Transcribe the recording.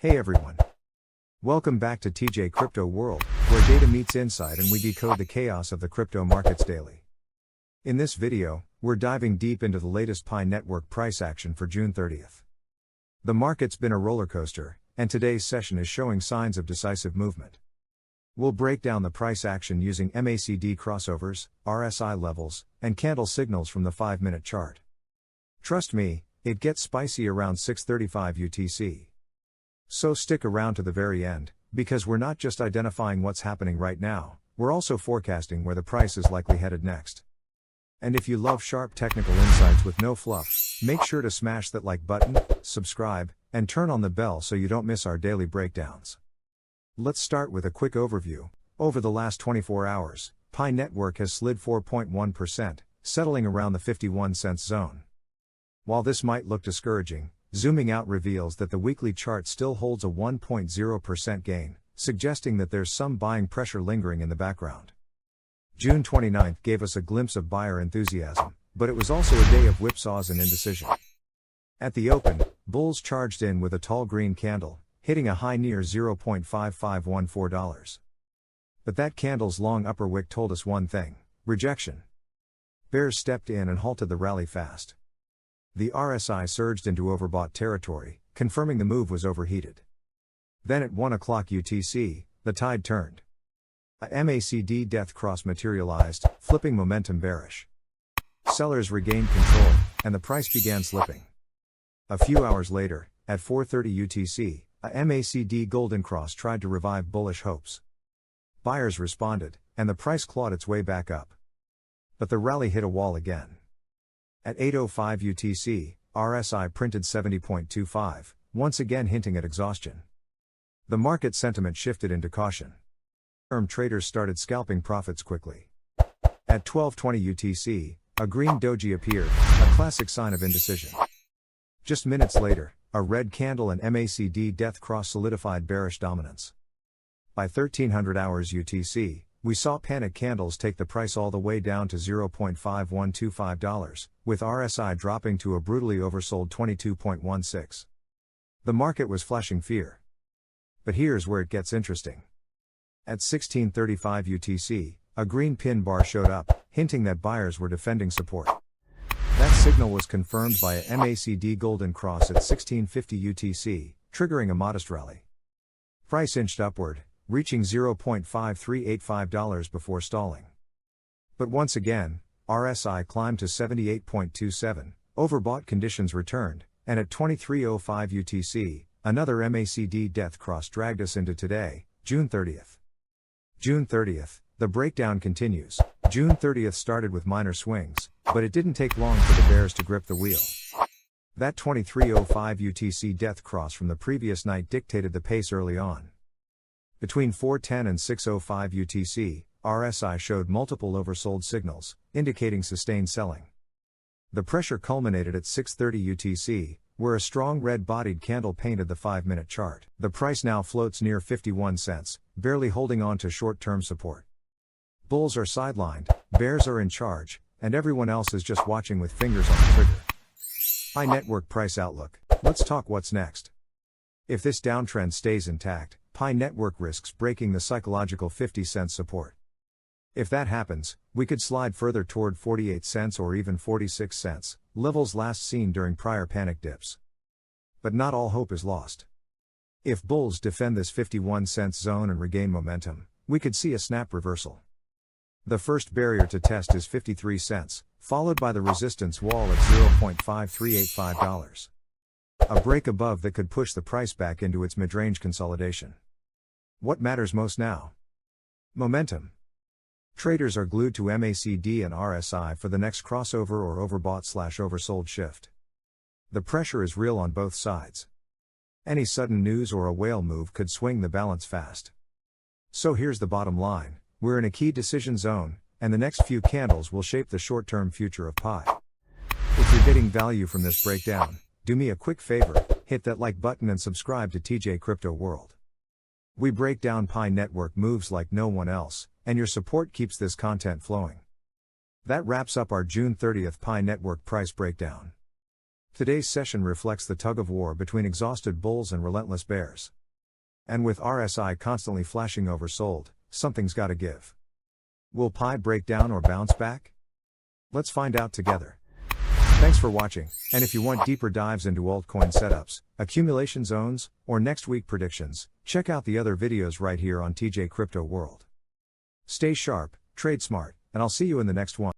Hey everyone. Welcome back to TJ Crypto World, where data meets insight and we decode the chaos of the crypto markets daily. In this video, we're diving deep into the latest PiNetwork price action for June 30th. The market's been a roller coaster, and today's session is showing signs of decisive movement. We'll break down the price action using MACD crossovers, RSI levels, and candle signals from the 5-minute chart. Trust me, it gets spicy around 6:35 UTC. So stick around to the very end, because we're not just identifying what's happening right now, we're also forecasting where the price is likely headed next. And if you love sharp technical insights with no fluff, make sure to smash that like button, subscribe, and turn on the bell so you don't miss our daily breakdowns. Let's start with a quick overview. Over the last 24 hours, PiNetwork has slid 4.1%, settling around the 51 cents zone. While this might look discouraging, zooming out reveals that the weekly chart still holds a 1.0% gain, suggesting that there's some buying pressure lingering in the background. June 29th gave us a glimpse of buyer enthusiasm, but it was also a day of whipsaws and indecision. At the open, bulls charged in with a tall green candle, hitting a high near $0.5514. But that candle's long upper wick told us one thing: rejection. Bears stepped in and halted the rally fast. The RSI surged into overbought territory, confirming the move was overheated. Then at 1 o'clock UTC, the tide turned. A MACD death cross materialized, flipping momentum bearish. Sellers regained control, and the price began slipping. A few hours later, at 4:30 UTC, a MACD golden cross tried to revive bullish hopes. Buyers responded, and the price clawed its way back up. But the rally hit a wall again. At 8:05 UTC, RSI printed 70.25, once again hinting at exhaustion. The market sentiment shifted into caution. Term traders started scalping profits quickly. At 12:20 UTC, a green doji appeared, a classic sign of indecision. Just minutes later, a red candle and MACD death cross solidified bearish dominance. By 1300 hours UTC, we saw panic candles take the price all the way down to $0.5125, with RSI dropping to a brutally oversold 22.16. The market was flashing fear. But here's where it gets interesting. At 16:35 UTC, a green pin bar showed up, hinting that buyers were defending support. That signal was confirmed by a MACD golden cross at 16:50 UTC, triggering a modest rally. Price inched upward, reaching $0.5385 before stalling. But once again, RSI climbed to 78.27, overbought conditions returned, and at 23:05 UTC, another MACD death cross dragged us into today, June 30th. June 30th, the breakdown continues. June 30th started with minor swings, but it didn't take long for the bears to grip the wheel. That 23:05 UTC death cross from the previous night dictated the pace early on. Between 4:10 and 6:05 UTC, RSI showed multiple oversold signals, indicating sustained selling. The pressure culminated at 6:30 UTC, where a strong red-bodied candle painted the 5-minute chart. The price now floats near 51 cents, barely holding on to short-term support. Bulls are sidelined, bears are in charge, and everyone else is just watching with fingers on the trigger. PiNetwork price outlook. Let's talk what's next. If this downtrend stays intact, PiNetwork risks breaking the psychological 50-cent support. If that happens, we could slide further toward 48 cents or even 46 cents, levels last seen during prior panic dips. But not all hope is lost. If bulls defend this 51 cents zone and regain momentum, we could see a snap reversal. The first barrier to test is 53 cents, followed by the resistance wall at $0.5385. A break above that could push the price back into its mid-range consolidation. What matters most now? Momentum. Traders are glued to MACD and RSI for the next crossover or overbought/oversold shift. The pressure is real on both sides. Any sudden news or a whale move could swing the balance fast. So here's the bottom line: we're in a key decision zone, and the next few candles will shape the short-term future of Pi. If you're getting value from this breakdown, do me a quick favor, hit that like button and subscribe to TJ Crypto World. We break down PiNetwork moves like no one else, and your support keeps this content flowing. That wraps up our June 30th PiNetwork price breakdown. Today's session reflects the tug of war between exhausted bulls and relentless bears. And with RSI constantly flashing oversold, something's gotta give. Will Pi break down or bounce back? Let's find out together. Thanks for watching, and if you want deeper dives into altcoin setups, accumulation zones, or next week predictions, check out the other videos right here on TJ Crypto World. Stay sharp, trade smart, and I'll see you in the next one.